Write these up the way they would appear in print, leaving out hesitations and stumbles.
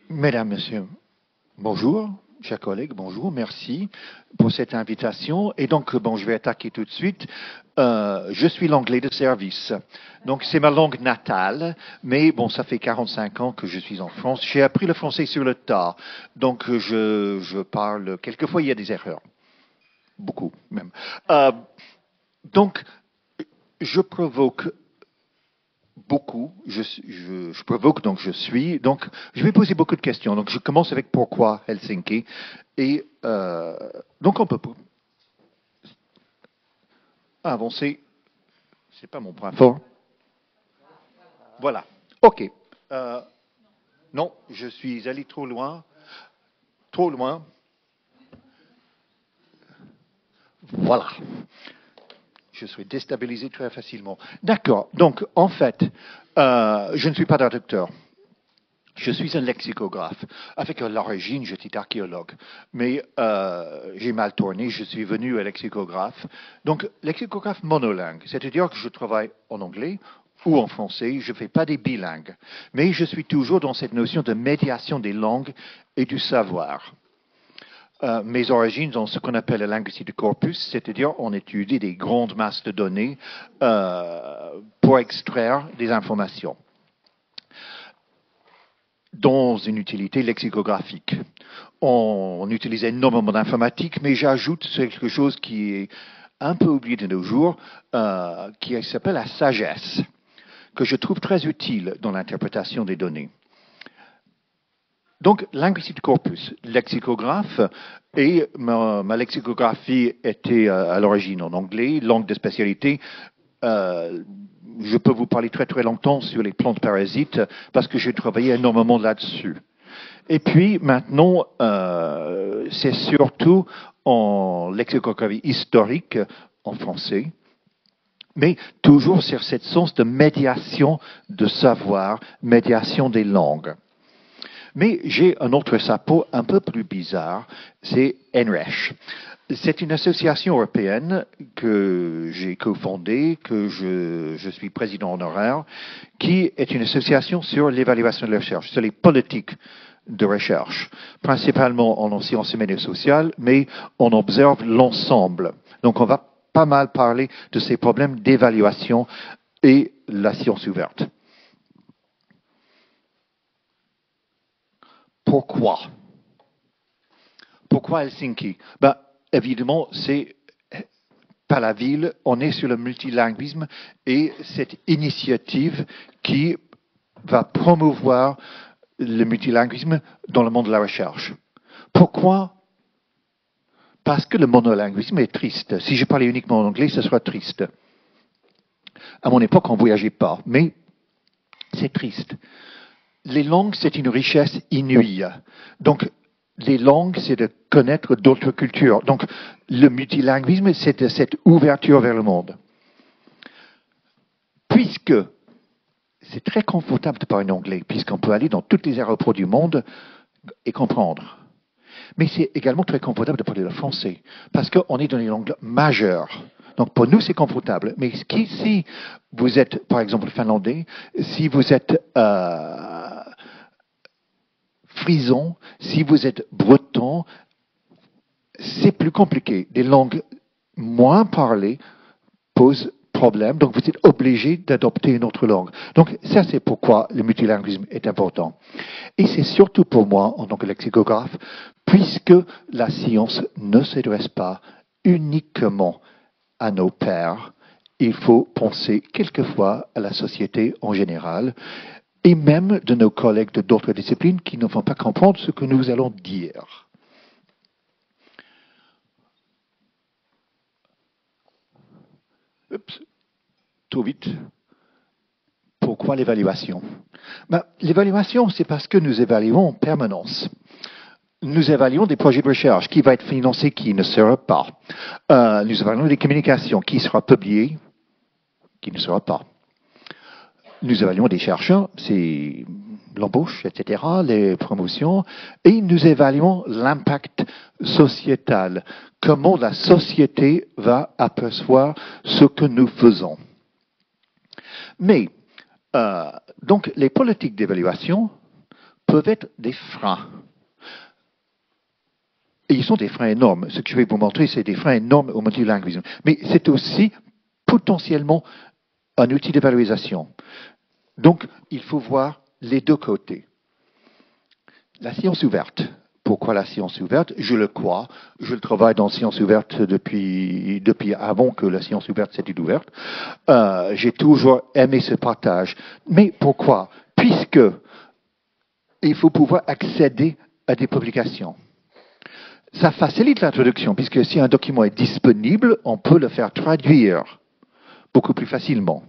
Mesdames, Messieurs, bonjour, chers collègues, bonjour, merci pour cette invitation. Et donc, je vais attaquer tout de suite. Je suis l'anglais de service. Donc, c'est ma langue natale, mais bon, ça fait 45 ans que je suis en France. J'ai appris le français sur le tas. Donc, je parle, quelquefois, il y a des erreurs. Beaucoup, même. Donc, je provoque beaucoup. Je provoque, donc je suis. Donc, je vais poser beaucoup de questions. Donc, je commence avec pourquoi Helsinki. Et donc, on peut avancer. C'est pas mon point fort. Voilà. OK. Euh, non, je suis allé trop loin. Trop loin. Voilà. Je suis déstabilisé très facilement. D'accord. Donc, en fait, je ne suis pas traducteur. Je suis un lexicographe. Avec l'origine, j'étais archéologue. Mais j'ai mal tourné, je suis venu à lexicographe. Donc, lexicographe monolingue, c'est-à-dire que je travaille en anglais ou en français, je ne fais pas des bilingues. Mais je suis toujours dans cette notion de médiation des langues et du savoir. Mes origines sont ce qu'on appelle la linguistique du corpus, c'est-à-dire on étudie des grandes masses de données pour extraire des informations dans une utilité lexicographique. On utilise énormément d'informatique, mais j'ajoute quelque chose qui est un peu oublié de nos jours, qui s'appelle la sagesse, que je trouve très utile dans l'interprétation des données. Donc, linguistique du corpus, lexicographe, et ma lexicographie était à l'origine en anglais, langue de spécialité. Je peux vous parler très très longtemps sur les plantes parasites parce que j'ai travaillé énormément là-dessus. Et puis maintenant, c'est surtout en lexicographie historique en français, mais toujours sur cette sens de médiation de savoir, médiation des langues. Mais j'ai un autre chapeau un peu plus bizarre, c'est NRESH. C'est une association européenne que j'ai cofondée, que je suis président honoraire, qui est une association sur l'évaluation de la recherche, sur les politiques de recherche, principalement en sciences humaines et sociales, mais on observe l'ensemble. Donc on va pas mal parler de ces problèmes d'évaluation et la science ouverte. Pourquoi? Pourquoi Helsinki? Évidemment, c'est pas la ville, on est sur le multilinguisme et cette initiative qui va promouvoir le multilinguisme dans le monde de la recherche. Pourquoi? Parce que le monolinguisme est triste. Si je parlais uniquement en anglais, ce sera triste. À mon époque, on ne voyageait pas, mais c'est triste. Les langues, c'est une richesse inouïe. Donc, les langues, c'est de connaître d'autres cultures. Donc, le multilinguisme, c'est cette ouverture vers le monde. Puisque c'est très confortable de parler anglais, puisqu'on peut aller dans tous les aéroports du monde et comprendre. Mais c'est également très confortable de parler le français, parce qu'on est dans les langues majeures. Donc pour nous, c'est confortable. Mais si vous êtes, par exemple, finlandais, si vous êtes frison, si vous êtes breton, c'est plus compliqué. Des langues moins parlées posent problème, donc vous êtes obligé d'adopter une autre langue. Donc ça, c'est pourquoi le multilinguisme est important. Et c'est surtout pour moi, en tant que lexicographe, puisque la science ne s'adresse pas uniquement à nos pairs, il faut penser quelquefois à la société en général, et même de nos collègues de d'autres disciplines qui ne vont pas comprendre ce que nous allons dire. Oups, trop vite. Pourquoi l'évaluation? L'évaluation, c'est parce que nous évaluons en permanence. Nous évaluons des projets de recherche, qui va être financé, qui ne sera pas. Nous évaluons des communications, qui sera publié, qui ne sera pas. Nous évaluons des chercheurs, c'est l'embauche, etc., les promotions, et nous évaluons l'impact sociétal, comment la société va apercevoir ce que nous faisons. Mais, donc, les politiques d'évaluation peuvent être des freins. Et ils sont des freins énormes. Ce que je vais vous montrer, c'est des freins énormes au multilinguisme. Mais c'est aussi potentiellement un outil de valorisation. Donc, il faut voir les deux côtés. La science ouverte. Pourquoi la science ouverte? Je le crois. Je travaille dans la science ouverte depuis avant que la science ouverte s'était ouverte. J'ai toujours aimé ce partage. Mais pourquoi? Puisque il faut pouvoir accéder à des publications. Ça facilite l'introduction, puisque si un document est disponible, on peut le faire traduire beaucoup plus facilement.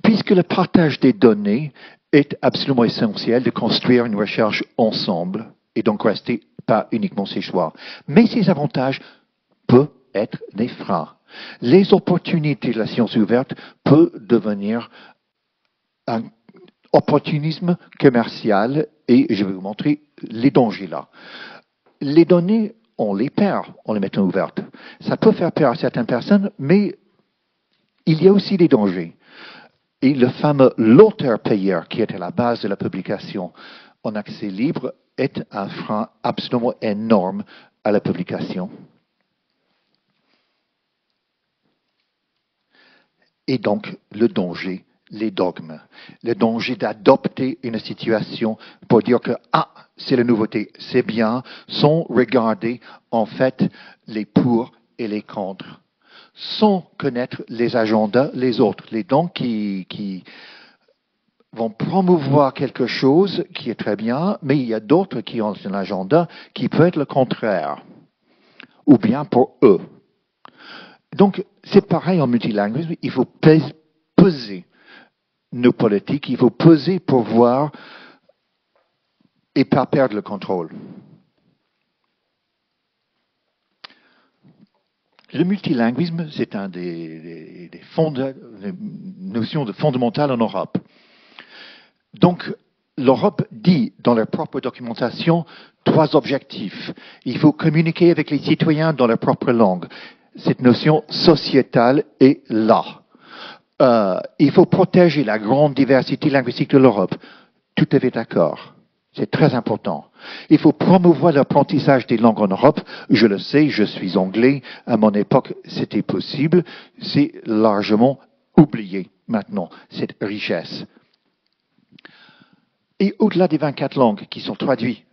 Puisque le partage des données est absolument essentiel de construire une recherche ensemble et donc rester pas uniquement ses choix. Mais ces avantages peuvent être des freins. Les opportunités de la science ouverte peuvent devenir un opportunisme commercial et je vais vous montrer les dangers là. Les données, on les perd en les mettant ouvertes. Ça peut faire peur à certaines personnes, mais il y a aussi des dangers. Et le fameux l'auteur-payeur, qui est à la base de la publication en accès libre, est un frein absolument énorme à la publication. Et donc, le danger, les dogmes. Le danger d'adopter une situation pour dire que, c'est la nouveauté, c'est bien, sans regarder, en fait, les pour et les contre. Sans connaître les agendas, les autres, les dons qui vont promouvoir quelque chose qui est très bien, mais il y a d'autres qui ont un agenda qui peut être le contraire, ou bien pour eux. Donc, c'est pareil en multilinguisme, il faut peser nos politiques, il faut peser pour voir et pas perdre le contrôle. Le multilinguisme, c'est un des notions fondamentales en Europe. Donc, l'Europe dit dans leur propre documentation 3 objectifs. Il faut communiquer avec les citoyens dans leur propre langue. Cette notion sociétale est là. Il faut protéger la grande diversité linguistique de l'Europe. Tout à fait d'accord. C'est très important. Il faut promouvoir l'apprentissage des langues en Europe. Je le sais, je suis anglais. À mon époque, c'était possible. C'est largement oublié maintenant, cette richesse. Et au-delà des 24 langues qui sont traduites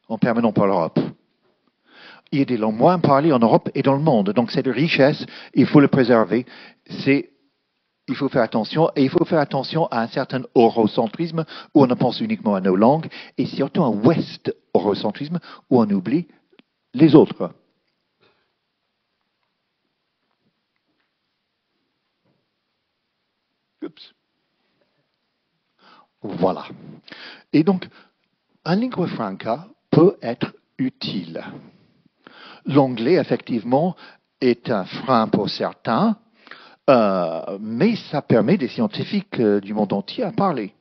en permanent par l'Europe, il y a des langues moins parlées en Europe et dans le monde. Donc cette richesse, il faut le préserver. Il faut faire attention, et il faut faire attention à un certain eurocentrisme où on pense uniquement à nos langues, et surtout un ouest-eurocentrisme où on oublie les autres. Oups. Voilà. Et donc, un lingua franca peut être utile. L'anglais, effectivement, est un frein pour certains, mais ça permet des scientifiques du monde entier à parler,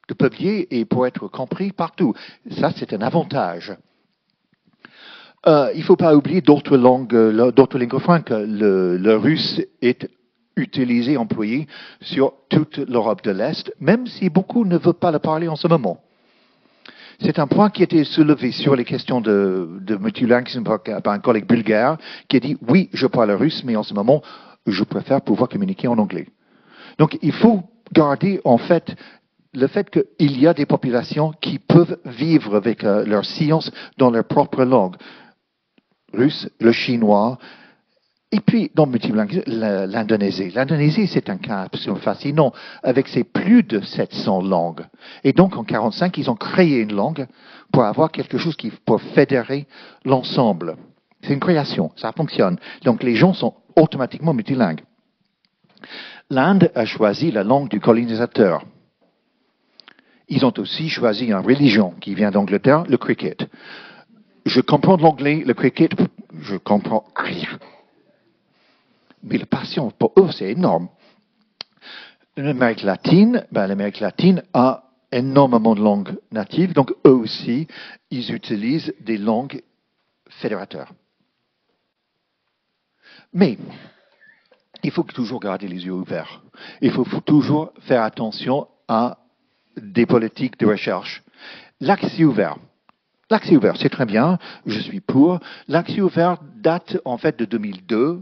de publier et pour être compris partout. Ça, c'est un avantage. Il ne faut pas oublier d'autres langues, d'autres lingues francas. Le russe est utilisé, employé sur toute l'Europe de l'Est, même si beaucoup ne veulent pas le parler en ce moment. C'est un point qui a été soulevé sur les questions de multilinguisme par un collègue bulgare qui a dit « Oui, je parle russe, mais en ce moment, je préfère pouvoir communiquer en anglais. » Donc, il faut garder, en fait, le fait qu'il y a des populations qui peuvent vivre avec leur science dans leur propre langue. Russe, le chinois, et puis, dans le multilinguisme, l'Indonésie. L'Indonésie, c'est un cas absolument fascinant, avec ses plus de 700 langues. Et donc, en 1945, ils ont créé une langue pour avoir quelque chose qui pour fédérer l'ensemble. C'est une création, ça fonctionne. Donc, les gens sont automatiquement multilingues. L'Inde a choisi la langue du colonisateur. Ils ont aussi choisi une religion qui vient d'Angleterre, le cricket. Je comprends l'anglais, le cricket, je comprends rien. Mais la passion pour eux, c'est énorme. L'Amérique latine a énormément de langues natives, donc eux aussi, ils utilisent des langues fédérateurs. Mais il faut toujours garder les yeux ouverts. Il faut toujours faire attention à des politiques de recherche. L'accès ouvert. L'accès ouvert, c'est très bien, je suis pour. L'accès ouvert date en fait de 2002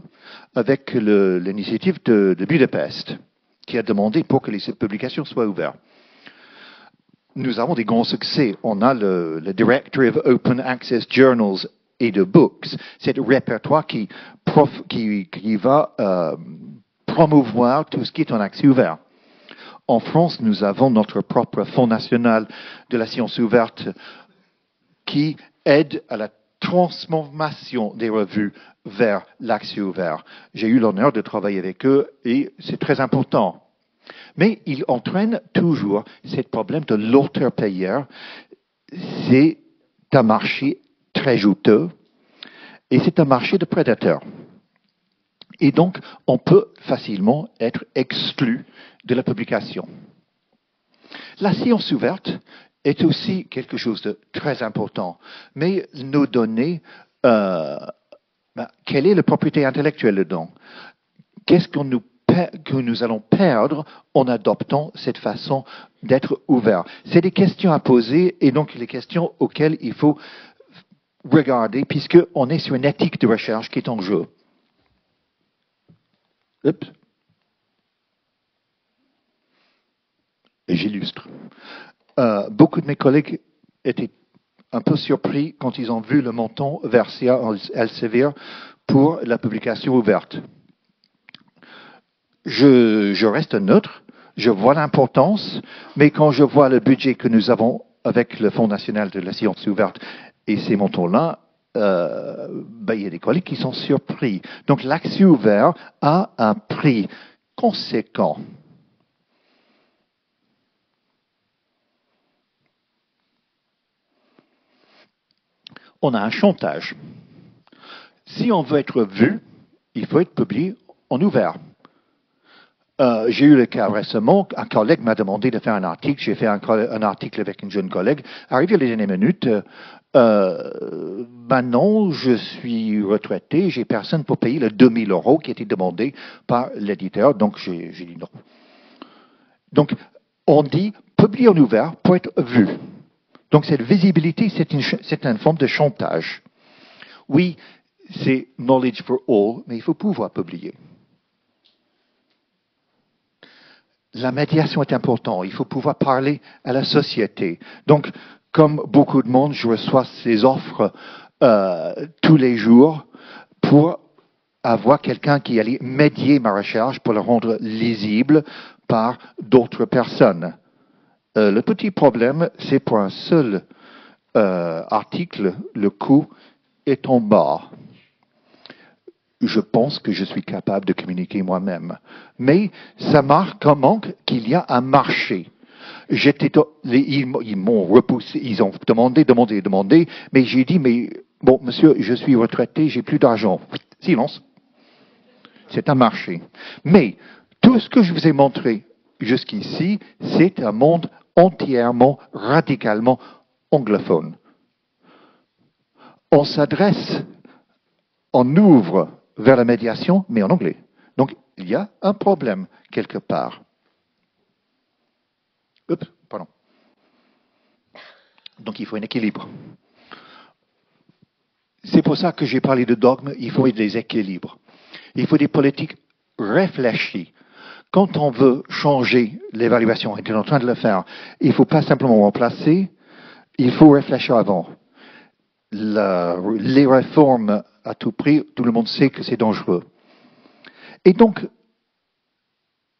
avec l'initiative de Budapest qui a demandé pour que les publications soient ouvertes. Nous avons des grands succès. On a le Directory of Open Access Journals et de Books, c'est un répertoire qui va promouvoir tout ce qui est en accès ouvert. En France, nous avons notre propre Fonds national de la science ouverte qui aide à la transformation des revues vers l'accès ouvert. J'ai eu l'honneur de travailler avec eux et c'est très important. Mais il entraîne toujours ce problème de l'auteur-payeur. C'est un marché très juteux et c'est un marché de prédateurs. Et donc, on peut facilement être exclu de la publication. La science ouverte est aussi quelque chose de très important. Mais nos données, quelle est la propriété intellectuelle dedans? Qu'est-ce que nous allons perdre en adoptant cette façon d'être ouvert? C'est des questions à poser et donc les questions auxquelles il faut regarder puisqu'on est sur une éthique de recherche qui est en jeu. Oups. Et j'illustre. Beaucoup de mes collègues étaient un peu surpris quand ils ont vu le montant versé à Elsevier pour la publication ouverte. Je reste neutre, je vois l'importance, mais quand je vois le budget que nous avons avec le Fonds national de la science ouverte et ces montants-là, il y a des collègues qui sont surpris. Donc l'accès ouvert a un prix conséquent. On a un chantage. Si on veut être vu, il faut être publié en ouvert. J'ai eu le cas récemment, un collègue m'a demandé de faire un article, j'ai fait un article avec une jeune collègue. Arrivé à la dernière minute, maintenant je suis retraité, j'ai personne pour payer les 2000 € qui étaient demandés par l'éditeur, donc j'ai dit non. Donc on dit publier en ouvert pour être vu. Donc cette visibilité, c'est une forme de chantage. Oui, c'est knowledge for all, mais il faut pouvoir publier. La médiation est importante. Il faut pouvoir parler à la société. Donc, comme beaucoup de monde, je reçois ces offres tous les jours pour avoir quelqu'un qui allait médier ma recherche pour la rendre lisible par d'autres personnes. Le petit problème, c'est pour un seul article, le coût est en bas. Je pense que je suis capable de communiquer moi-même. Mais ça marque comment qu'il y a un marché. Ils m'ont repoussé, ils ont demandé, mais j'ai dit, mais bon, monsieur, je suis retraité, j'ai plus d'argent. Silence. C'est un marché. Mais tout ce que je vous ai montré jusqu'ici, c'est un monde entièrement, radicalement anglophone. On s'adresse, on ouvre vers la médiation, mais en anglais. Donc, il y a un problème quelque part. Oups, pardon. Donc, il faut un équilibre. C'est pour ça que j'ai parlé de dogme, il faut des équilibres. Il faut des politiques réfléchies. Quand on veut changer l'évaluation, on est en train de le faire, il ne faut pas simplement remplacer, il faut réfléchir avant. Les réformes à tout prix, tout le monde sait que c'est dangereux. Et donc,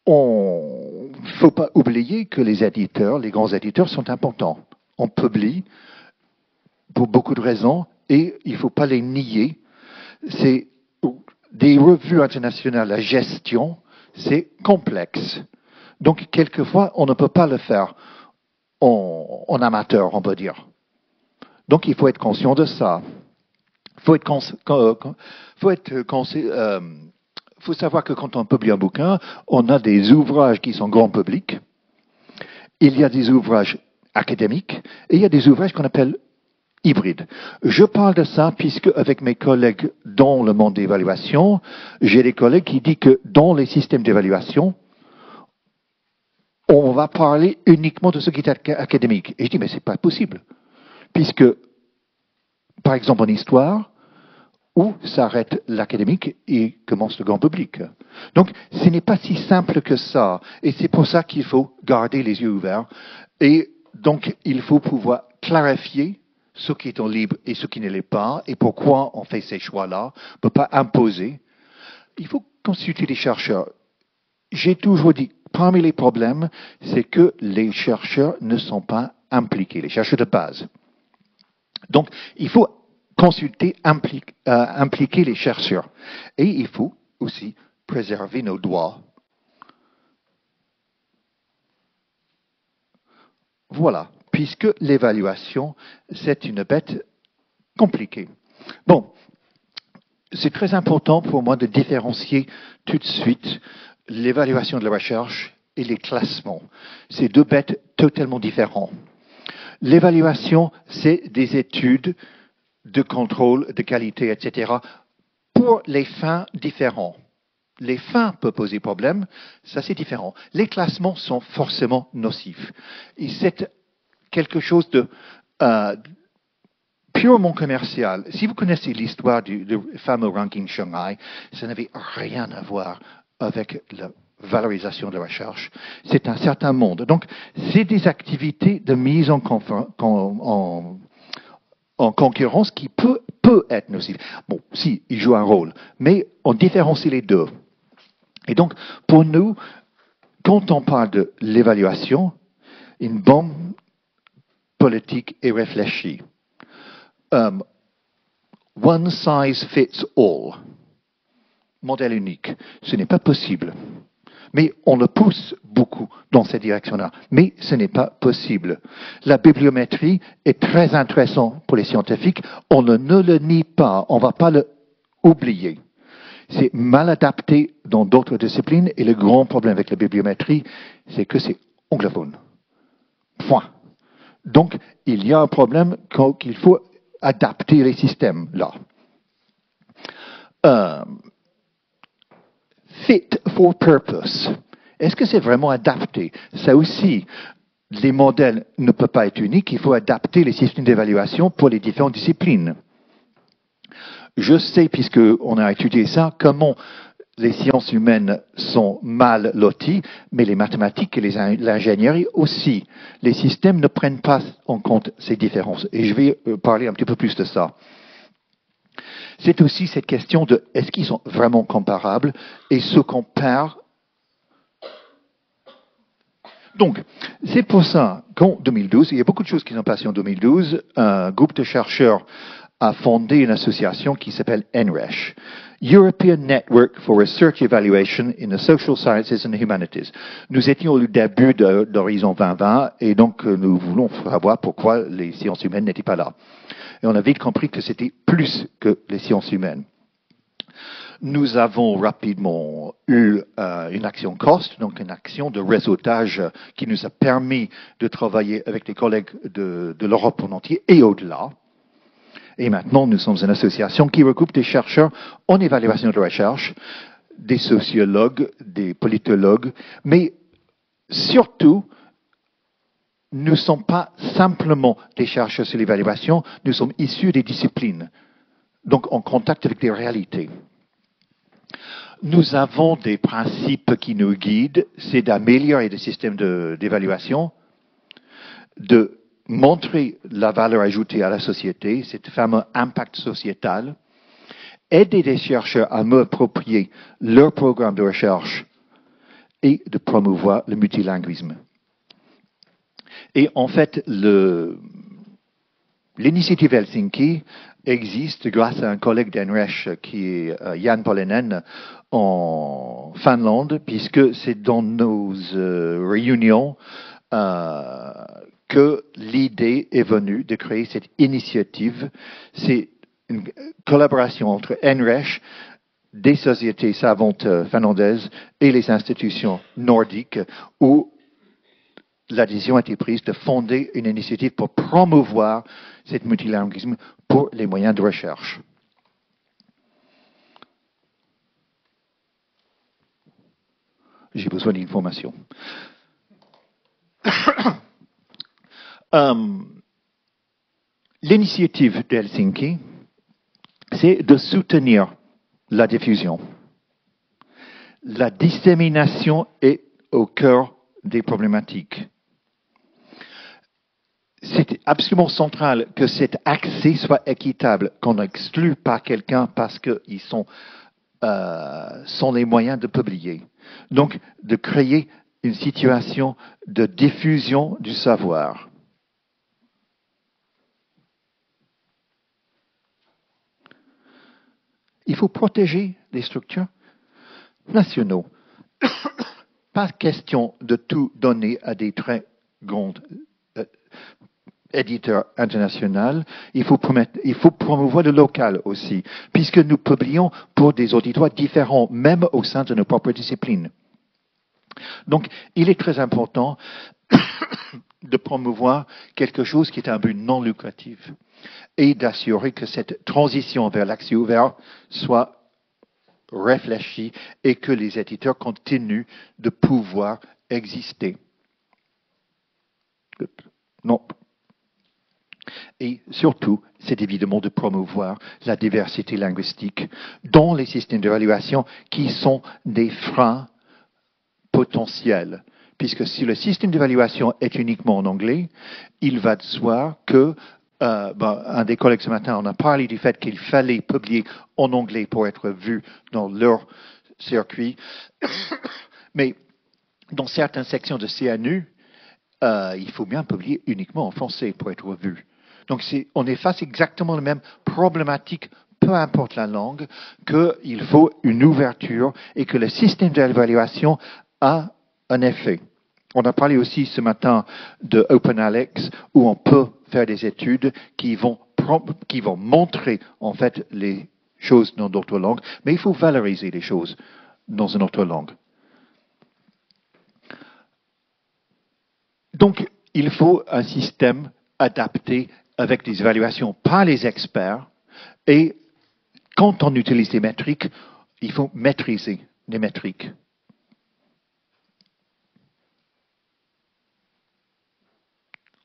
il ne faut pas oublier que les éditeurs, les grands éditeurs sont importants. On publie pour beaucoup de raisons et il ne faut pas les nier. C'est des revues internationales, la gestion, c'est complexe. Donc, quelquefois, on ne peut pas le faire en amateur, on peut dire. Donc, il faut être conscient de ça. Il faut savoir que quand on publie un bouquin, on a des ouvrages qui sont grand public, il y a des ouvrages académiques, et il y a des ouvrages qu'on appelle hybrides. Je parle de ça puisque, avec mes collègues dans le monde d'évaluation, j'ai des collègues qui disent que dans les systèmes d'évaluation, on va parler uniquement de ce qui est académique. Et je dis, mais c'est pas possible. Puisque, par exemple, en histoire, où s'arrête l'académique et commence le grand public. Donc, ce n'est pas si simple que ça. Et c'est pour ça qu'il faut garder les yeux ouverts. Et donc, il faut pouvoir clarifier ce qui est en libre et ce qui ne l'est pas, et pourquoi on fait ces choix-là. On ne peut pas imposer. Il faut consulter les chercheurs. J'ai toujours dit, parmi les problèmes, c'est que les chercheurs ne sont pas impliqués, les chercheurs de base. Donc, il faut consulter, impliquer les chercheurs. Et il faut aussi préserver nos droits. Voilà, puisque l'évaluation, c'est une bête compliquée. Bon, c'est très important pour moi de différencier tout de suite l'évaluation de la recherche et les classements. C'est deux bêtes totalement différentes. L'évaluation, c'est des études de contrôle, de qualité, etc., pour les fins différents. Les fins peuvent poser problème, ça c'est différent. Les classements sont forcément nocifs. Et c'est quelque chose de purement commercial. Si vous connaissez l'histoire du fameux ranking Shanghai, ça n'avait rien à voir avec la valorisation de la recherche. C'est un certain monde. Donc, c'est des activités de mise en concurrence qui peut être nocive. Bon, si, il joue un rôle, mais on différencie les deux. Et donc, pour nous, quand on parle de l'évaluation, une bonne politique est réfléchie. One size fits all. Modèle unique. Ce n'est pas possible. Mais on le pousse beaucoup dans cette direction-là. Mais ce n'est pas possible. La bibliométrie est très intéressante pour les scientifiques. On ne le nie pas. On ne va pas l'oublier. C'est mal adapté dans d'autres disciplines. Et le grand problème avec la bibliométrie, c'est que c'est anglophone. Point. Donc, il y a un problème qu'il faut adapter les systèmes là. Fit for purpose. Est-ce que c'est vraiment adapté? Ça aussi, les modèles ne peuvent pas être uniques. Il faut adapter les systèmes d'évaluation pour les différentes disciplines. Je sais, puisqu'on a étudié ça, comment les sciences humaines sont mal loties, mais les mathématiques et l'ingénierie aussi. Les systèmes ne prennent pas en compte ces différences. Et je vais parler un petit peu plus de ça. C'est aussi cette question de est-ce qu'ils sont vraiment comparables et ce qu'on perd. Donc, c'est pour ça qu'en 2012, il y a beaucoup de choses qui sont passées en 2012, un groupe de chercheurs a fondé une association qui s'appelle NRESH, European Network for Research Evaluation in the Social Sciences and Humanities. Nous étions au début d'Horizon 2020 et donc nous voulons savoir pourquoi les sciences humaines n'étaient pas là. Et on a vite compris que c'était plus que les sciences humaines. Nous avons rapidement eu une action COST, donc une action de réseautage qui nous a permis de travailler avec des collègues de l'Europe en entier et au-delà. Et maintenant, nous sommes une association qui regroupe des chercheurs en évaluation de recherche, des sociologues, des politologues, mais surtout, nous ne sommes pas simplement des chercheurs sur l'évaluation, nous sommes issus des disciplines, donc en contact avec des réalités. Nous avons des principes qui nous guident, c'est d'améliorer le système d'évaluation, de montrer la valeur ajoutée à la société, cet fameux impact sociétal, aider les chercheurs à m'approprier leur programme de recherche et de promouvoir le multilinguisme. Et en fait, l'initiative Helsinki existe grâce à un collègue d'NRESH qui est Jan Polinen en Finlande, puisque c'est dans nos réunions que l'idée est venue de créer cette initiative. C'est une collaboration entre NRESH, des sociétés savantes finlandaises et les institutions nordiques où la décision a été prise de fonder une initiative pour promouvoir ce multilinguisme pour les moyens de recherche. J'ai besoin d'informations. L'initiative d'Helsinki, c'est de soutenir la diffusion. La dissémination est au cœur des problématiques. C'est absolument central que cet accès soit équitable, qu'on n'exclue pas quelqu'un parce qu'ils sont les moyens de publier. Donc, de créer une situation de diffusion du savoir. Il faut protéger les structures nationaux. Pas question de tout donner à des très grands éditeurs internationaux. Il faut promouvoir le local aussi, puisque nous publions pour des auditoires différents, même au sein de nos propres disciplines. Donc, il est très important de promouvoir quelque chose qui est un but non lucratif et d'assurer que cette transition vers l'accès ouvert soit réfléchie et que les éditeurs continuent de pouvoir exister. Non. Et surtout, c'est évidemment de promouvoir la diversité linguistique dans les systèmes d'évaluation qui sont des freins potentiels. Puisque si le système d'évaluation est uniquement en anglais, il va de soi que un des collègues ce matin, on a parlé du fait qu'il fallait publier en anglais pour être vu dans leur circuit. Mais dans certaines sections de CNU, il faut bien publier uniquement en français pour être vu. Donc on est face exactement à la même problématique, peu importe la langue, qu'il faut une ouverture et que le système d'évaluation a un effet. On a parlé aussi ce matin de OpenAlex, où on peut faire des études qui vont montrer en fait les choses dans d'autres langues, mais il faut valoriser les choses dans une autre langue. Donc, il faut un système adapté avec des évaluations par les experts, et quand on utilise des métriques, il faut maîtriser les métriques.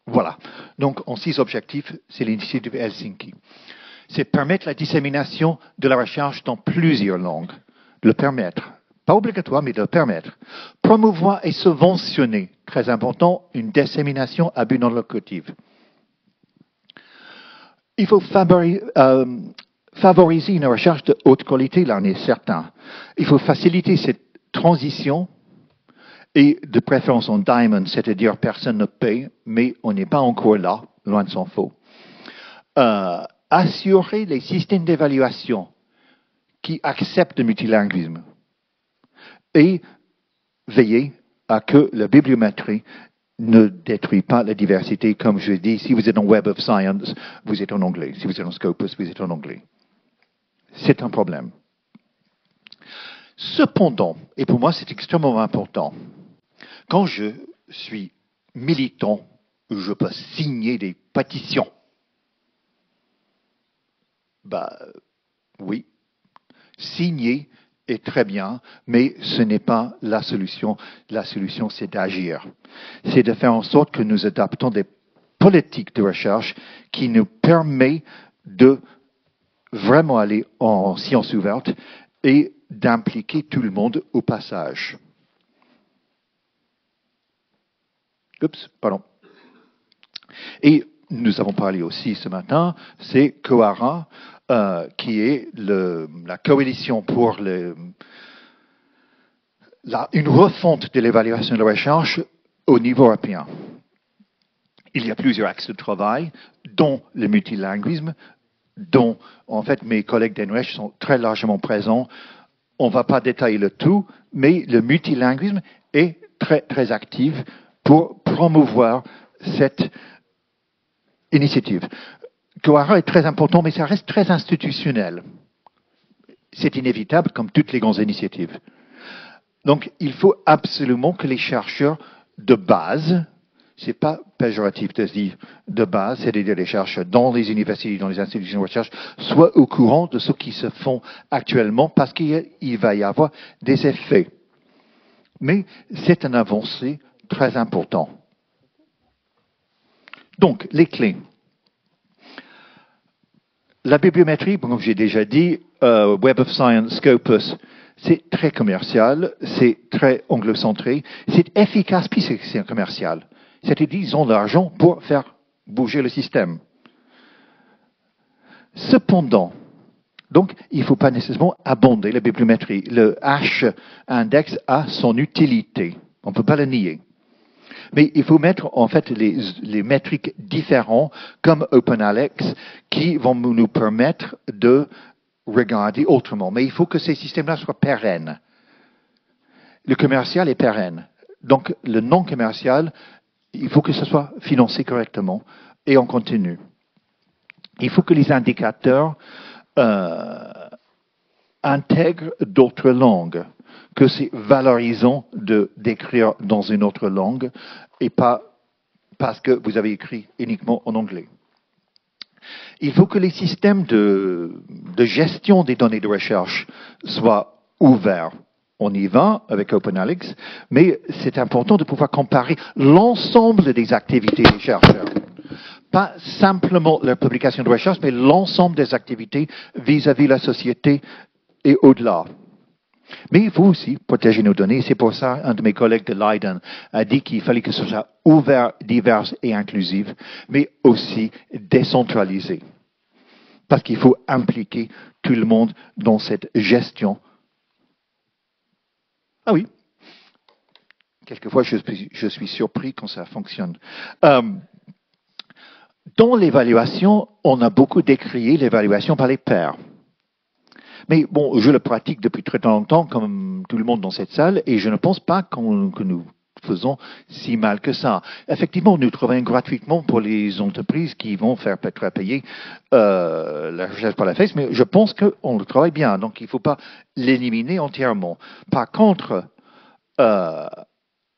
Voilà. Donc, en 6 objectifs, c'est l'initiative Helsinki. C'est permettre la dissémination de la recherche dans plusieurs langues. Le permettre. Pas obligatoire, mais de le permettre. Promouvoir et subventionner. Très important, une dissémination à but non lucratif. Il faut favoriser une recherche de haute qualité, là on est certain. Il faut faciliter cette transition et de préférence en diamond, c'est-à-dire personne ne paye, mais on n'est pas encore là, loin de s'en faut. Assurer les systèmes d'évaluation qui acceptent le multilinguisme et veiller à que la bibliométrie ne détruit pas la diversité. Comme je dis, si vous êtes en Web of Science, vous êtes en anglais. Si vous êtes en Scopus, vous êtes en anglais. C'est un problème. Cependant, et pour moi c'est extrêmement important, quand je suis militant, je peux signer des pétitions. Oui, signer est très bien, mais ce n'est pas la solution. La solution, c'est d'agir. C'est de faire en sorte que nous adaptons des politiques de recherche qui nous permettent de vraiment aller en sciences ouvertes et d'impliquer tout le monde au passage. Oups, pardon. Et nous avons parlé aussi ce matin, c'est COARA, qui est la coalition pour une refonte de l'évaluation de la recherche au niveau européen. Il y a plusieurs axes de travail, dont le multilinguisme, dont, en fait, mes collègues d'NUH sont très largement présents. On ne va pas détailler le tout, mais le multilinguisme est très, très actif pour promouvoir cette initiative. COARA est très important, mais ça reste très institutionnel. C'est inévitable, comme toutes les grandes initiatives. Donc, il faut absolument que les chercheurs de base, c'est pas péjoratif de dire de base, c'est-à-dire les chercheurs dans les universités, dans les institutions de recherche, soient au courant de ce qui se fait actuellement, parce qu'il va y avoir des effets. Mais c'est une avancée très importante. Donc, les clés. La bibliométrie, comme j'ai déjà dit, Web of Science, Scopus, c'est très commercial, c'est très anglo-centré, c'est efficace puisque c'est un commercial. C'est-à-dire, ils ont l'argent pour faire bouger le système. Cependant, donc, il ne faut pas nécessairement abonder la bibliométrie. Le H-index a son utilité. On ne peut pas le nier. Mais il faut mettre en fait les métriques différents comme OpenAlex qui vont nous permettre de regarder autrement. Mais il faut que ces systèmes-là soient pérennes. Le commercial est pérenne. Donc, le non commercial, il faut que ce soit financé correctement et on continue. Il faut que les indicateurs intègrent d'autres langues, que c'est valorisant d'écrire dans une autre langue et pas parce que vous avez écrit uniquement en anglais. Il faut que les systèmes de gestion des données de recherche soient ouverts. On y va avec OpenAlex, mais c'est important de pouvoir comparer l'ensemble des activités des chercheurs. Pas simplement leur publication de recherche, mais l'ensemble des activités vis-à-vis de la société et au-delà. Mais il faut aussi protéger nos données. C'est pour ça un de mes collègues de Leiden a dit qu'il fallait que ce soit ouvert, divers et inclusif, mais aussi décentralisé. Parce qu'il faut impliquer tout le monde dans cette gestion. Ah oui. Quelquefois, je suis surpris quand ça fonctionne. Dans l'évaluation, on a beaucoup décrié l'évaluation par les pairs. Mais bon, je le pratique depuis très longtemps, comme tout le monde dans cette salle, et je ne pense pas que nous faisons si mal que ça. Effectivement, nous travaillons gratuitement pour les entreprises qui vont faire peut-être payer la recherche par la FACE, mais je pense qu'on le travaille bien, donc il ne faut pas l'éliminer entièrement. Par contre,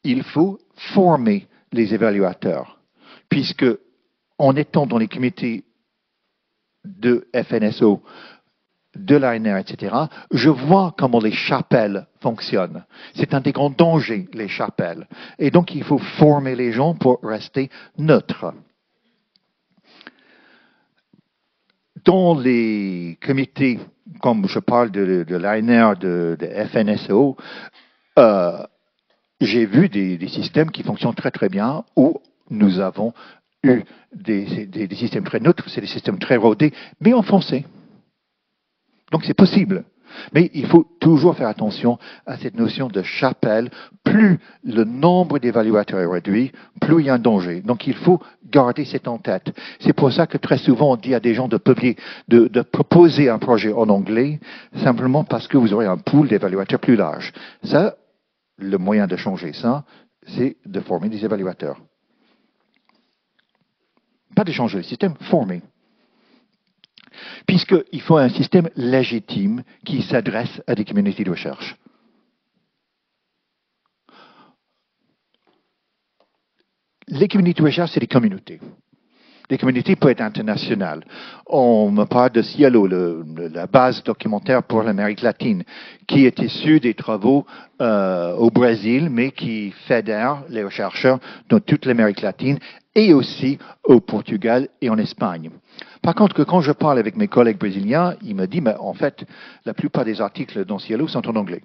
il faut former les évaluateurs, puisque en étant dans les comités de FNSO, de l'ANR, etc., je vois comment les chapelles fonctionnent. C'est un des grands dangers, les chapelles. Et donc, il faut former les gens pour rester neutres. Dans les comités, comme je parle de l'ANR, de FNSO, j'ai vu des systèmes qui fonctionnent très très bien où nous avons eu des systèmes très neutres, c'est des systèmes très rodés, mais en français. Donc c'est possible. Mais il faut toujours faire attention à cette notion de chapelle. Plus le nombre d'évaluateurs est réduit, plus il y a un danger. Donc il faut garder cette en tête. C'est pour ça que très souvent on dit à des gens de publier, de proposer un projet en anglais, simplement parce que vous aurez un pool d'évaluateurs plus large. Ça, le moyen de changer ça, c'est de former des évaluateurs. Pas de changer le système, former. Puisqu'il faut un système légitime qui s'adresse à des communautés de recherche. Les communautés de recherche, c'est des communautés. Les communautés peuvent être internationales. On me parle de Cielo, la base documentaire pour l'Amérique latine, qui est issue des travaux au Brésil, mais qui fédère les chercheurs dans toute l'Amérique latine et aussi au Portugal et en Espagne. Par contre, quand je parle avec mes collègues brésiliens, ils me disent, mais en fait, la plupart des articles dans Cielo sont en anglais.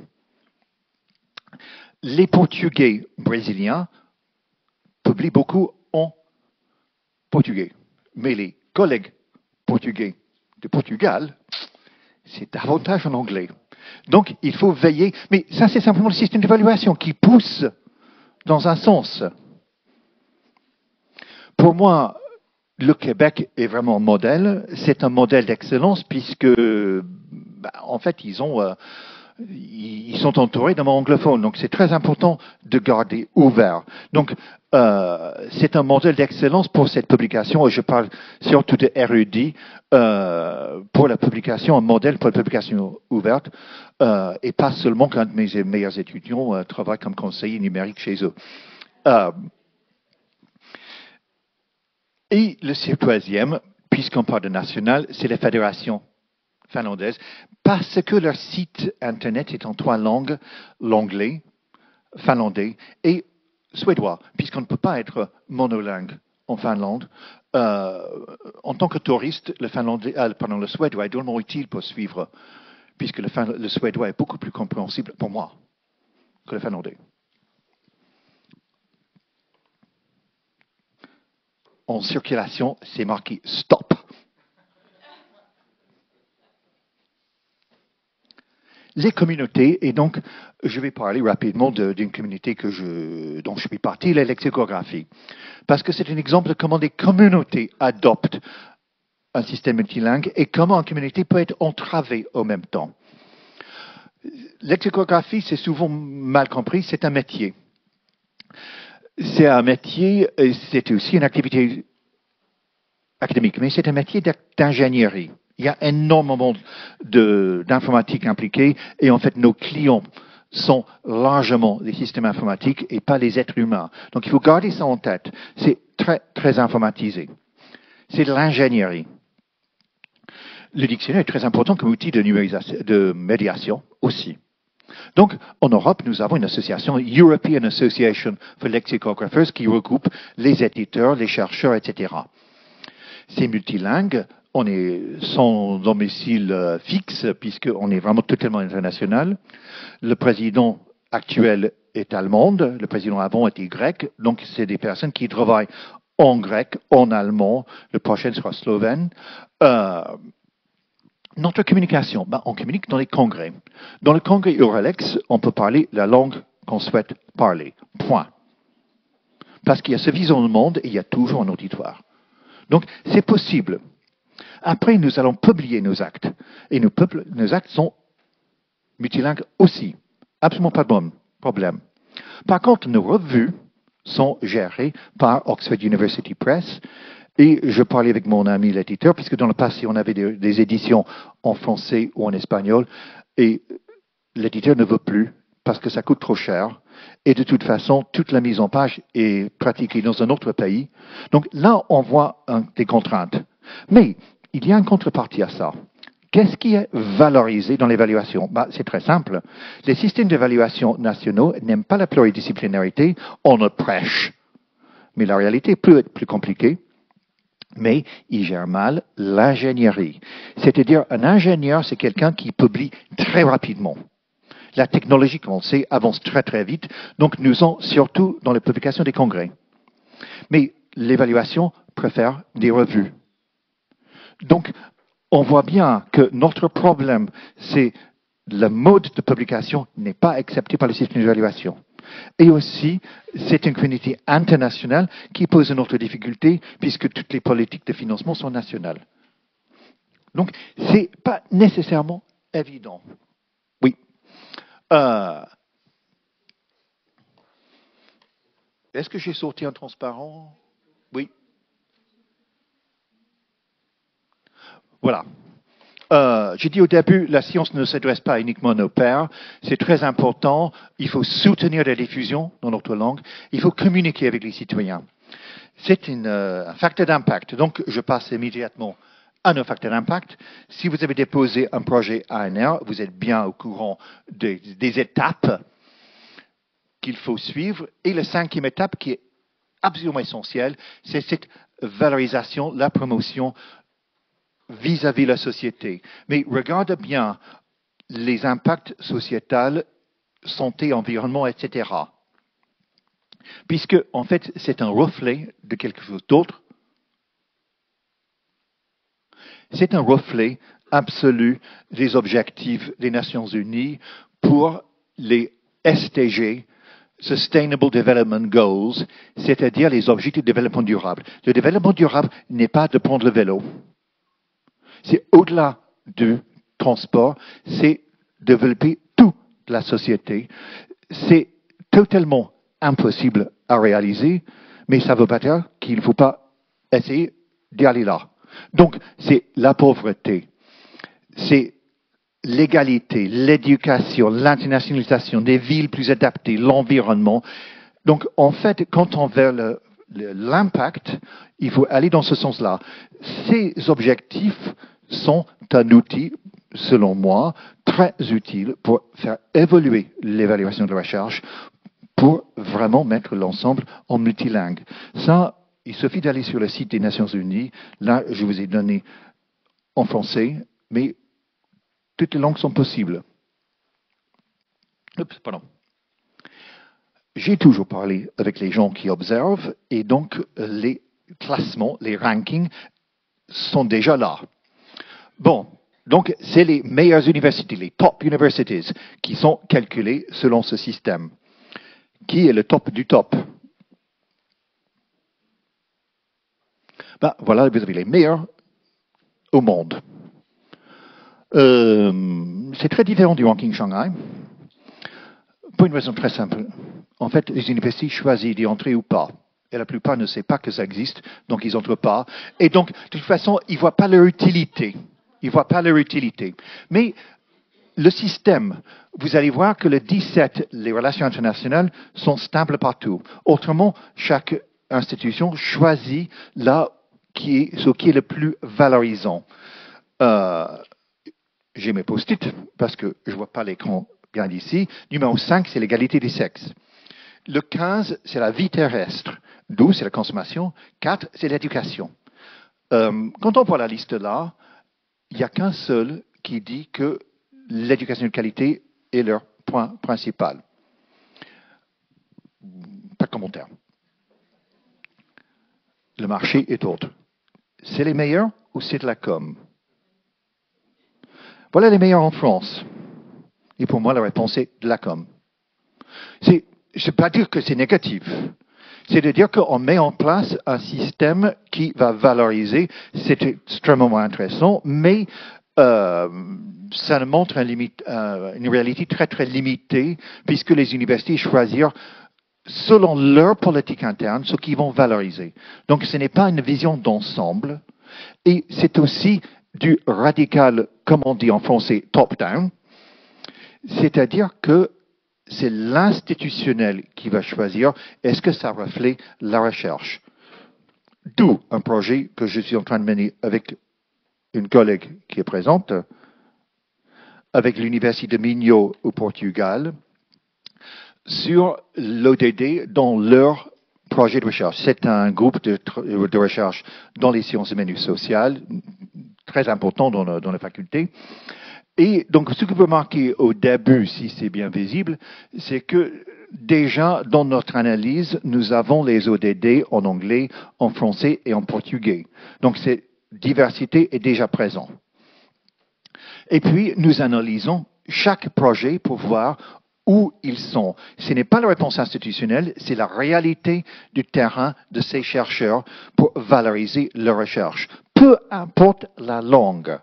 Les Portugais brésiliens publient beaucoup en portugais. Mais les collègues portugais de Portugal, c'est davantage en anglais. Donc, il faut veiller. Mais ça, c'est simplement le système d'évaluation qui pousse dans un sens. Pour moi, le Québec est vraiment un modèle. C'est un modèle d'excellence puisque, en fait, ils sont entourés d'un monde anglophone. Donc, c'est très important de garder ouvert. Donc, c'est un modèle d'excellence pour cette publication. Et je parle surtout de érudits pour la publication, un modèle pour la publication ouverte. Et pas seulement quand mes meilleurs étudiants travaillent comme conseillers numériques chez eux. Et le troisième, puisqu'on parle de national, c'est la fédération finlandaise, parce que leur site Internet est en 3 langues, l'anglais, finlandais et suédois, puisqu'on ne peut pas être monolingue en Finlande. En tant que touriste, le suédois est drôlement utile pour suivre, puisque le suédois est beaucoup plus compréhensible pour moi que le finlandais. En circulation, c'est marqué stop. Les communautés, et donc je vais parler rapidement d'une communauté dont je suis parti, la lexicographie. Parce que c'est un exemple de comment des communautés adoptent un système multilingue et comment une communauté peut être entravée en même temps. Lexicographie, c'est souvent mal compris, c'est un métier. C'est un métier, c'est aussi une activité académique, mais c'est un métier d'ingénierie. Il y a énormément d'informatique impliquée et en fait nos clients sont largement les systèmes informatiques et pas les êtres humains. Donc il faut garder ça en tête. C'est très, très informatisé. C'est de l'ingénierie. Le dictionnaire est très important comme outil de médiation aussi. Donc, en Europe, nous avons une association, European Association for Lexicographers, qui regroupe les éditeurs, les chercheurs, etc. C'est multilingue, on est sans domicile fixe, puisqu'on est vraiment totalement international. Le président actuel est allemand, le président avant était grec, donc c'est des personnes qui travaillent en grec, en allemand, le prochain sera slovène. Notre communication, on communique dans les congrès. Dans le congrès Euralex, on peut parler la langue qu'on souhaite parler. Point. Parce qu'il y a ce vision du monde et il y a toujours un auditoire. Donc, c'est possible. Après, nous allons publier nos actes. Et nos actes sont multilingues aussi. Absolument pas de problème. Par contre, nos revues sont gérées par Oxford University Press. Et je parlais avec mon ami l'éditeur, puisque dans le passé, on avait des éditions en français ou en espagnol, et l'éditeur ne veut plus, parce que ça coûte trop cher. Et de toute façon, toute la mise en page est pratiquée dans un autre pays. Donc là, on voit des contraintes. Mais il y a une contrepartie à ça. Qu'est-ce qui est valorisé dans l'évaluation? C'est très simple. Les systèmes d'évaluation nationaux n'aiment pas la pluridisciplinarité, on le prêche. Mais la réalité peut être plus compliquée. Mais il gère mal l'ingénierie. C'est-à-dire, un ingénieur, c'est quelqu'un qui publie très rapidement. La technologie, comme on le sait, avance très très vite, donc nous sommes surtout dans la publication des congrès. Mais l'évaluation préfère des revues. Donc, on voit bien que notre problème, c'est le mode de publication n'est pas accepté par le système d'évaluation. Et aussi, c'est une communauté internationale qui pose une autre difficulté puisque toutes les politiques de financement sont nationales. Donc, ce n'est pas nécessairement évident. Oui. Est-ce que j'ai sorti un transparent? Oui. Voilà. J'ai dit au début, la science ne s'adresse pas uniquement à nos pairs. C'est très important. Il faut soutenir la diffusion dans notre langue. Il faut communiquer avec les citoyens. C'est un facteur d'impact. Donc, je passe immédiatement à nos facteurs d'impact. Si vous avez déposé un projet ANR, vous êtes bien au courant des étapes qu'il faut suivre. Et la cinquième étape, qui est absolument essentielle, c'est cette valorisation, la promotion vis-à-vis de la société. Mais regarde bien les impacts sociétals, santé, environnement, etc. Puisque, en fait, c'est un reflet de quelque chose d'autre. C'est un reflet absolu des objectifs des Nations Unies pour les SDG, Sustainable Development Goals, c'est-à-dire les objectifs de développement durable. Le développement durable n'est pas de prendre le vélo. C'est au-delà du transport, c'est développer toute la société. C'est totalement impossible à réaliser, mais ça ne veut pas dire qu'il ne faut pas essayer d'y aller là. Donc, c'est la pauvreté, c'est l'égalité, l'éducation, l'internationalisation, des villes plus adaptées, l'environnement. Donc, en fait, quand on veut l'impact, il faut aller dans ce sens-là. Ces objectifs sont un outil, selon moi, très utile pour faire évoluer l'évaluation de la recherche, pour vraiment mettre l'ensemble en multilingue. Ça, il suffit d'aller sur le site des Nations Unies. Là, je vous ai donné en français, mais toutes les langues sont possibles. Oups, pardon. J'ai toujours parlé avec les gens qui observent, et donc les classements, les rankings sont déjà là. Bon, donc c'est les meilleures universités, les top universities, qui sont calculées selon ce système. Qui est le top du top? Ben, voilà, vous avez les meilleurs au monde. C'est très différent du ranking Shanghai, pour une raison très simple. En fait, les universités choisissent d'y entrer ou pas. Et la plupart ne savent pas que ça existe, donc ils n'entrent pas. Et donc, de toute façon, ils ne voient pas leur utilité. Ils ne voient pas leur utilité. Mais le système, vous allez voir que le 17, les relations internationales, sont stables partout. Autrement, chaque institution choisit là ce qui est le plus valorisant. J'ai mes post-it parce que je ne vois pas l'écran bien d'ici. Numéro 5, c'est l'égalité des sexes. Le 15, c'est la vie terrestre. 12, c'est la consommation. 4, c'est l'éducation. Quand on voit la liste là, il n'y a qu'un seul qui dit que l'éducation de qualité est leur point principal. Pas de commentaire. Le marché est autre. C'est les meilleurs ou c'est de la com? Voilà les meilleurs en France. Et pour moi, la réponse est de la com. Je ne veux pas dire que c'est négatif. C'est de dire qu'on met en place un système qui va valoriser. C'est extrêmement intéressant, mais ça ne montre une réalité très, très limitée, puisque les universités choisissent selon leur politique interne ce qu'ils vont valoriser. Donc, ce n'est pas une vision d'ensemble. Et c'est aussi du radical, comme on dit en français, top-down. C'est-à-dire que c'est l'institutionnel qui va choisir est-ce que ça reflète la recherche. D'où un projet que je suis en train de mener avec une collègue qui est présente, avec l'Université de Minho au Portugal, sur l'ODD dans leur projet de recherche. C'est un groupe de recherche dans les sciences humaines et sociales, très important dans la faculté. Et donc, ce que vous remarquez au début, si c'est bien visible, c'est que déjà, dans notre analyse, nous avons les ODD en anglais, en français et en portugais. Donc, cette diversité est déjà présente. Et puis, nous analysons chaque projet pour voir où ils sont. Ce n'est pas la réponse institutionnelle, c'est la réalité du terrain de ces chercheurs pour valoriser leur recherche. Peu importe la langue.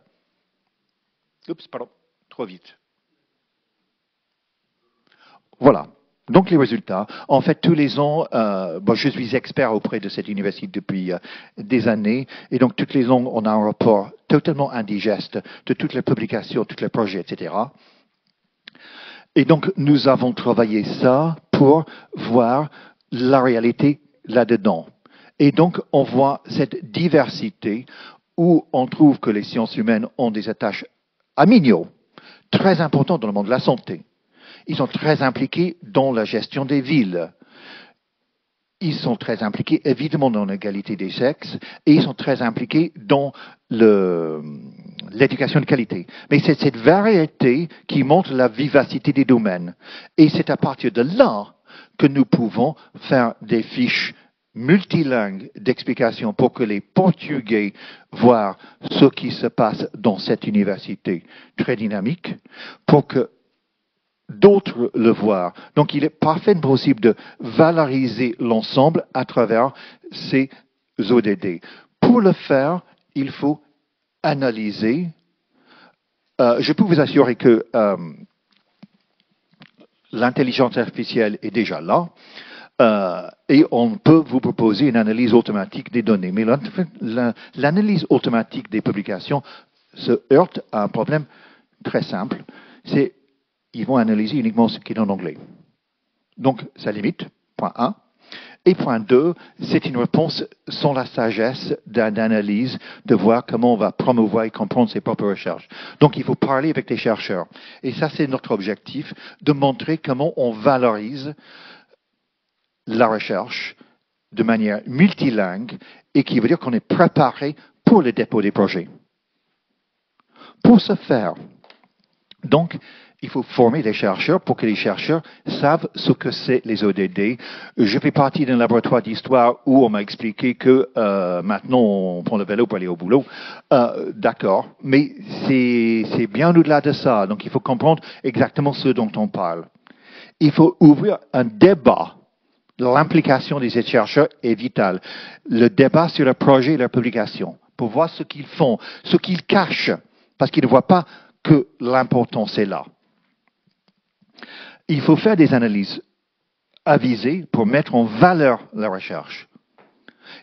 Oups, pardon, trop vite. Voilà. Donc, les résultats. En fait, tous les ans, je suis expert auprès de cette université depuis des années. Et donc, tous les ans, on a un rapport totalement indigeste de toutes les publications, tous les projets, etc. Et donc, nous avons travaillé ça pour voir la réalité là-dedans. Et donc, on voit cette diversité où on trouve que les sciences humaines ont des attaches à minima, très importantes dans le monde de la santé. Ils sont très impliqués dans la gestion des villes. Ils sont très impliqués, évidemment, dans l'égalité des sexes, et ils sont très impliqués dans l'éducation de qualité. Mais c'est cette variété qui montre la vivacité des domaines. Et c'est à partir de là que nous pouvons faire des fiches multilingues d'explication pour que les Portugais voient ce qui se passe dans cette université très dynamique, pour que d'autres le voient. Donc, il est parfaitement possible de valoriser l'ensemble à travers ces ODD. Pour le faire, il faut analyser. Je peux vous assurer que l'intelligence artificielle est déjà là. Et on peut vous proposer une analyse automatique des données. Mais l'analyse automatique des publications se heurte à un problème très simple. C'est ils vont analyser uniquement ce qui est en anglais. Donc, ça limite, point 1. Et point 2, c'est une réponse sans la sagesse d'analyse, de voir comment on va promouvoir et comprendre ses propres recherches. Donc, il faut parler avec les chercheurs. Et ça, c'est notre objectif, de montrer comment on valorise la recherche de manière multilingue et qui veut dire qu'on est préparé pour le dépôt des projets. Pour ce faire, donc, il faut former les chercheurs pour que les chercheurs savent ce que c'est les ODD. Je fais partie d'un laboratoire d'histoire où on m'a expliqué que maintenant on prend le vélo pour aller au boulot. D'accord, mais c'est bien au-delà de ça. Donc il faut comprendre exactement ce dont on parle. Il faut ouvrir un débat. L'implication des chercheurs est vitale. Le débat sur le projet et leur publication, pour voir ce qu'ils font, ce qu'ils cachent, parce qu'ils ne voient pas que l'importance est là. Il faut faire des analyses avisées pour mettre en valeur la recherche.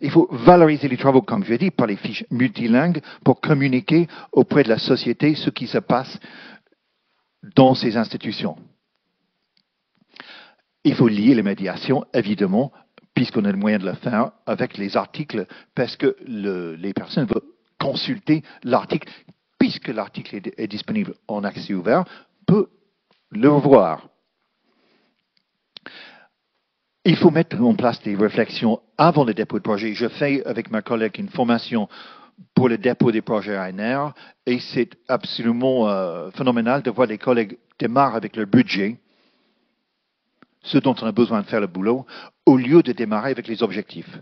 Il faut valoriser les travaux, comme je l'ai dit, par les fiches multilingues pour communiquer auprès de la société ce qui se passe dans ces institutions. Il faut lier les médiations, évidemment, puisqu'on a le moyen de le faire, avec les articles, parce que les personnes veulent consulter l'article, puisque l'article est disponible en accès ouvert, peut le voir. Il faut mettre en place des réflexions avant le dépôt de projet. Je fais avec ma collègue une formation pour le dépôt des projets ANR et c'est absolument phénoménal de voir les collègues démarrer avec leur budget, ce dont on a besoin de faire le boulot, au lieu de démarrer avec les objectifs.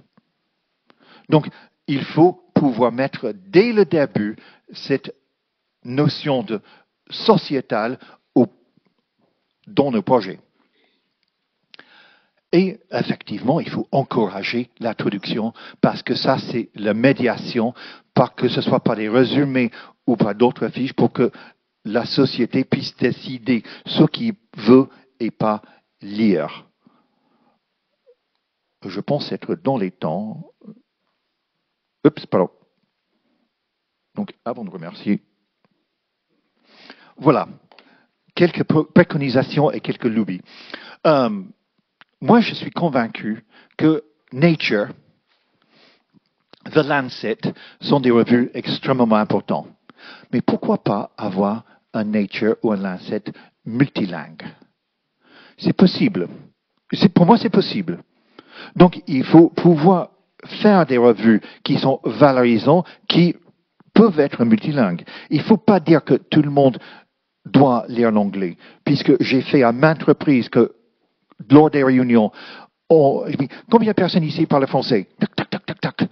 Donc, il faut pouvoir mettre dès le début cette notion de sociétale dans nos projets. Et effectivement, il faut encourager la traduction parce que ça, c'est la médiation, que ce soit par des résumés ou par d'autres fiches, pour que la société puisse décider ce qu'il veut et pas lire. Je pense être dans les temps. Oups, pardon. Donc, avant de remercier. Voilà. Quelques préconisations et quelques lubies. Moi, je suis convaincu que Nature, The Lancet sont des revues extrêmement importantes. Mais pourquoi pas avoir un Nature ou un Lancet multilingue? C'est possible. Pour moi, c'est possible. Donc, il faut pouvoir faire des revues qui sont valorisantes, qui peuvent être multilingues. Il ne faut pas dire que tout le monde doit lire l'anglais, puisque j'ai fait à maintes reprises que lors des réunions, combien de personnes ici parlent français? Tac, tac, tac, tac, tac.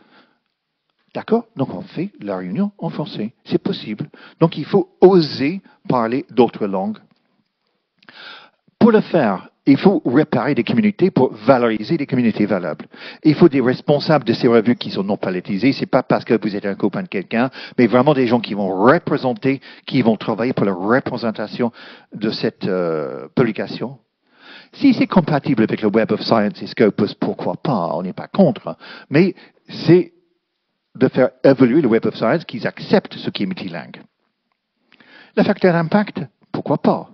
D'accord? Donc on fait la réunion en français. C'est possible. Donc il faut oser parler d'autres langues. Pour le faire, il faut réparer des communautés pour valoriser des communautés valables. Il faut des responsables de ces revues qui sont non politisés. C'est pas parce que vous êtes un copain de quelqu'un, mais vraiment des gens qui vont représenter, qui vont travailler pour la représentation de cette publication. Si c'est compatible avec le Web of Science et Scopus, pourquoi pas? On n'est pas contre. Mais c'est de faire évoluer le Web of Science qu'ils acceptent ce qui est multilingue. Le facteur d'impact, pourquoi pas?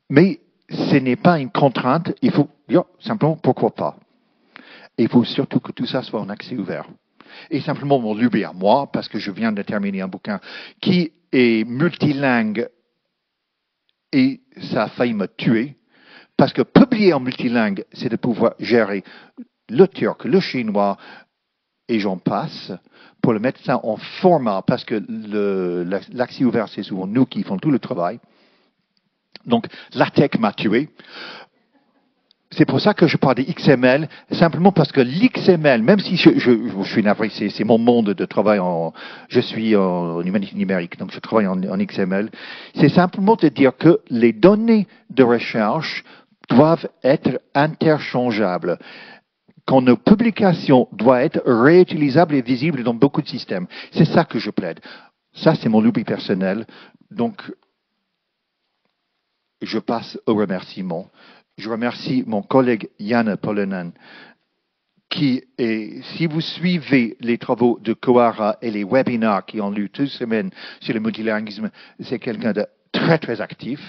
Mais ce n'est pas une contrainte, il faut dire simplement pourquoi pas. Et il faut surtout que tout ça soit en accès ouvert. Et simplement mon lubie à moi, parce que je viens de terminer un bouquin qui est multilingue et ça a failli me tuer, parce que publier en multilingue, c'est de pouvoir gérer le turc, le chinois, et j'en passe, pour le mettre ça en format, parce que l'accès ouvert, c'est souvent nous qui font tout le travail. Donc, la tech m'a tué. C'est pour ça que je parle de XML, simplement parce que l'XML, même si je suis navré, c'est mon monde de travail, je suis en humanité numérique, donc je travaille en XML, c'est simplement de dire que les données de recherche doivent être interchangeables, quand nos publications doivent être réutilisables et visibles dans beaucoup de systèmes. C'est ça que je plaide. Ça, c'est mon lubie personnel. Donc, je passe aux remerciements. Je remercie mon collègue Janne Polonen, qui est, si vous suivez les travaux de Kohara et les webinars qui ont lieu toute semaine sur le multilinguisme, c'est quelqu'un de très, très actif.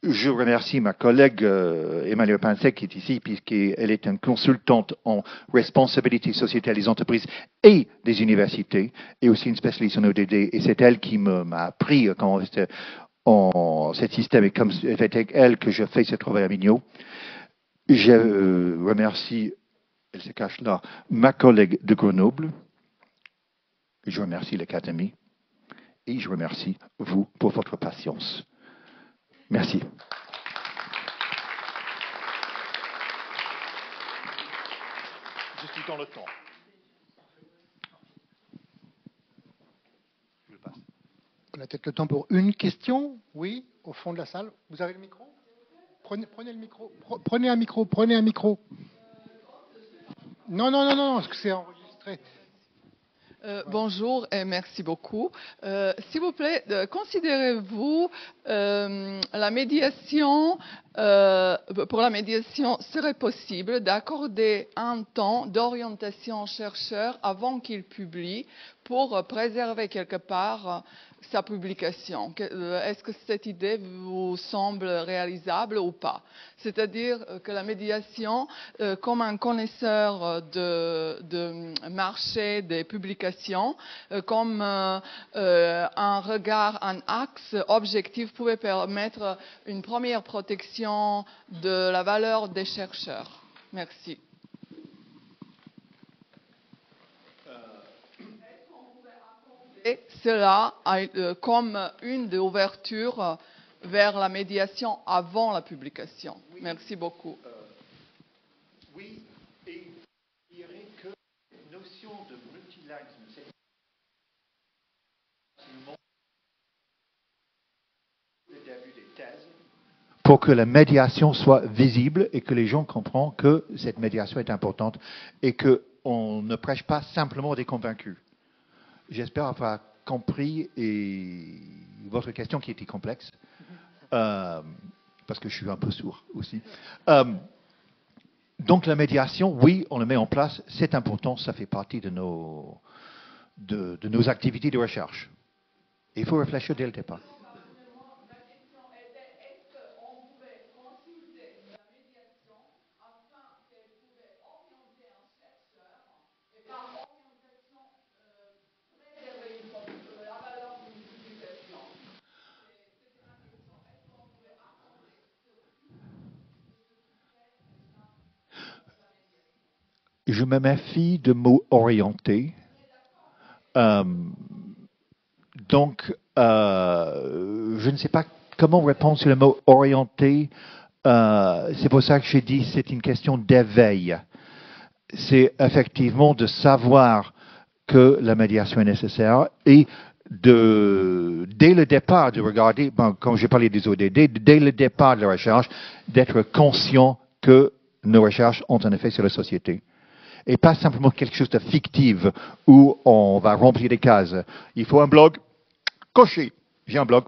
Je remercie ma collègue Emmanuelle Pinsec qui est ici, puisqu'elle est une consultante en responsabilité sociétale des entreprises et des universités, et aussi une spécialiste en ODD. Et c'est elle qui m'a appris comment c'était en ce système, et comme c'est avec elle que je fais ce travail à Mignot. Je remercie elle se cache là, ma collègue de Grenoble. Je remercie l'Académie et je remercie vous pour votre patience. Merci. Je suis dans le temps. Je le passe. On a peut-être le temps pour une question. Oui, au fond de la salle. Vous avez le micro ? Prenez le micro. Prenez un micro. Prenez un micro. Non, parce que c'est enregistré. Bonjour et merci beaucoup. S'il vous plaît, considérez-vous la médiation, pour la médiation, serait possible d'accorder un temps d'orientation chercheur avant qu'il publie pour préserver quelque part sa publication? Est-ce que cette idée vous semble réalisable ou pas? C'est-à-dire que la médiation, comme un connaisseur de marché des publications, comme un regard, un axe objectif pouvait permettre une première protection de la valeur des chercheurs. Merci. Et cela comme une des ouvertures vers la médiation avant la publication. Oui. Merci beaucoup. Oui, et je dirais que la notion de multilinguisme, c'est le début des thèses pour que la médiation soit visible et que les gens comprennent que cette médiation est importante et qu'on ne prêche pas simplement des convaincus. J'espère avoir compris votre question qui était complexe, parce que je suis un peu sourd aussi. Donc la médiation, oui, on le met en place, c'est important, ça fait partie de nos activités de recherche. Il faut réfléchir dès le départ. Je me méfie de mots orientés. Donc, je ne sais pas comment répondre sur le mot orienté. C'est pour ça que j'ai dit c'est une question d'éveil. C'est effectivement de savoir que la médiation est nécessaire et dès le départ de regarder, quand j'ai parlé des ODD, dès le départ de la recherche, d'être conscient que nos recherches ont un effet sur la société. Et pas simplement quelque chose de fictif où on va remplir des cases. Il faut un blog, coché, j'ai un blog.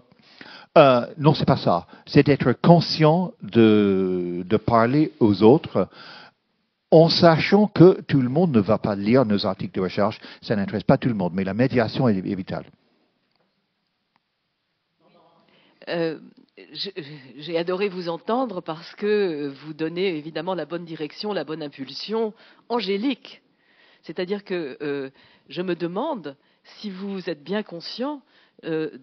Non, c'est pas ça. C'est d'être conscient de parler aux autres en sachant que tout le monde ne va pas lire nos articles de recherche. Ça n'intéresse pas tout le monde, mais la médiation est vitale. J'ai adoré vous entendre parce que vous donnez évidemment la bonne direction, la bonne impulsion angélique. C'est-à-dire que je me demande si vous êtes bien conscient du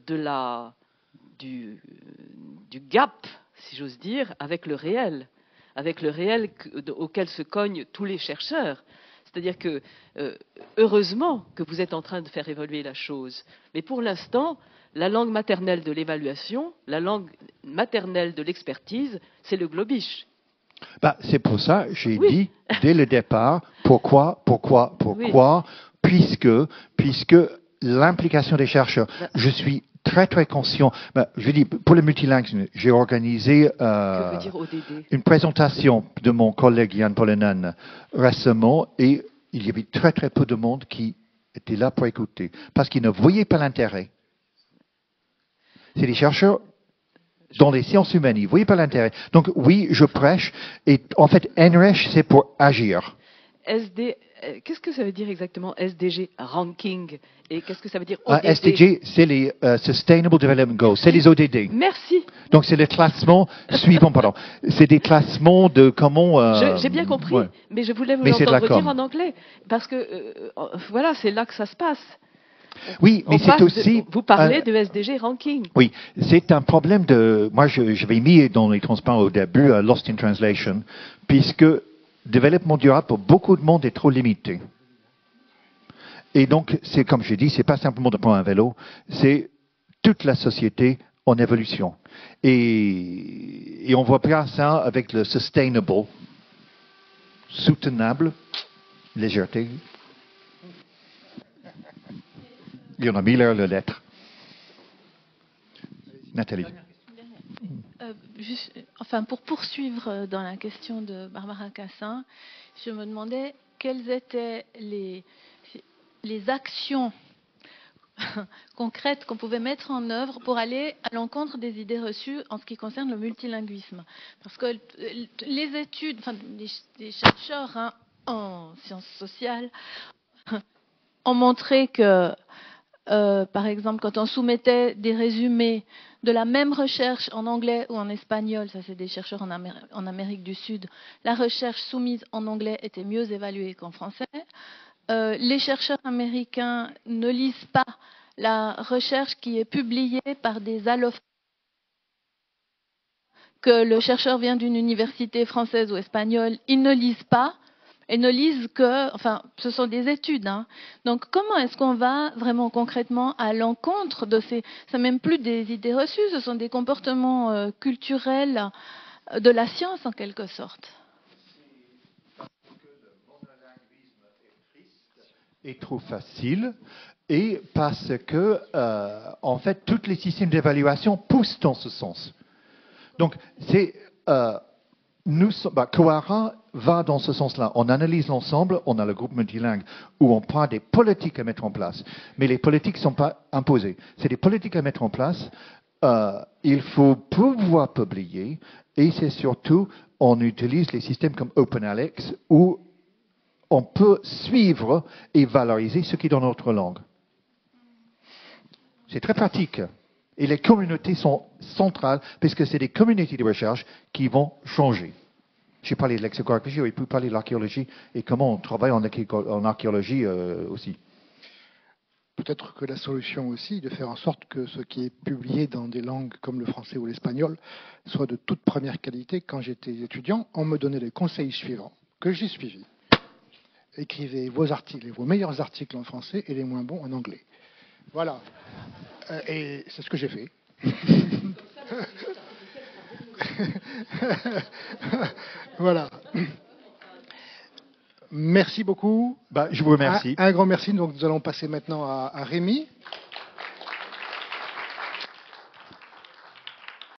gap, si j'ose dire, avec le réel auquel se cognent tous les chercheurs. C'est-à-dire que, heureusement que vous êtes en train de faire évoluer la chose. Mais pour l'instant, la langue maternelle de l'évaluation, la langue maternelle de l'expertise, c'est le globish. C'est pour ça que j'ai dit dès le départ, pourquoi, puisque l'implication des chercheurs, je suis très très conscient. Je dis, pour le multilinguisme, j'ai organisé une présentation de mon collègue Jan Polinen récemment et il y avait très très peu de monde qui était là pour écouter parce qu'ils ne voyaient pas l'intérêt. C'est des chercheurs dans les sciences humaines, ils ne voyaient pas l'intérêt. Donc oui, je prêche et en fait, NRESH, c'est pour agir. Qu'est-ce que ça veut dire exactement SDG ranking et qu'est-ce que ça veut dire ODD? SDG, c'est les Sustainable Development Goals, c'est les ODD. Merci. Donc c'est le classement suivant, pardon. C'est des classements de comment. J'ai bien compris, mais je voulais vous l'entendre dire en anglais parce que voilà, c'est là que ça se passe. Oui, mais c'est aussi. Vous parlez de SDG ranking. Oui, c'est un problème de. Moi, j'avais mis dans les transparents au début Lost in Translation, puisque développement durable pour beaucoup de monde est trop limité. Et donc, c'est comme je dis, c'est pas simplement de prendre un vélo, c'est toute la société en évolution. Et on voit bien ça avec le sustainable, soutenable, légèreté. Il y en a 1000 heures de lettres. Nathalie. Pour poursuivre dans la question de Barbara Cassin, je me demandais quelles étaient les actions concrètes qu'on pouvait mettre en œuvre pour aller à l'encontre des idées reçues en ce qui concerne le multilinguisme. Parce que les études, des chercheurs en sciences sociales ont montré que, par exemple, quand on soumettait des résumés de la même recherche en anglais ou en espagnol, ça c'est des chercheurs en Amérique du Sud, la recherche soumise en anglais était mieux évaluée qu'en français. Les chercheurs américains ne lisent pas la recherche qui est publiée par des allophones. Que le chercheur vient d'une université française ou espagnole, ils ne lisent pas. Et ne lisent que, ce sont des études. Donc, comment est-ce qu'on va vraiment concrètement à l'encontre de ces... Ce ne sont même plus des idées reçues, ce sont des comportements culturels de la science, en quelque sorte. Est trop facile et parce que, en fait, tous les systèmes d'évaluation poussent dans ce sens. Donc, c'est... Coara va dans ce sens-là. On analyse l'ensemble, on a le groupe multilingue où on parle des politiques à mettre en place. Mais les politiques ne sont pas imposées. C'est des politiques à mettre en place. Il faut pouvoir publier et c'est surtout, on utilise les systèmes comme OpenAlex où on peut suivre et valoriser ce qui est dans notre langue. C'est très pratique. Et les communautés sont centrales, puisque c'est des communautés de recherche qui vont changer. J'ai parlé de lexicographie, j'aurais pu parler de l'archéologie et comment on travaille en archéologie aussi. Peut-être que la solution aussi est de faire en sorte que ce qui est publié dans des langues comme le français ou l'espagnol soit de toute première qualité. Quand j'étais étudiant, on me donnait les conseils suivants, que j'ai suivis. Écrivez vos articles, vos meilleurs articles en français et les moins bons en anglais. Voilà. Et c'est ce que j'ai fait. Voilà. Merci beaucoup. Je vous remercie. Un grand merci. Donc, nous allons passer maintenant à Rémi.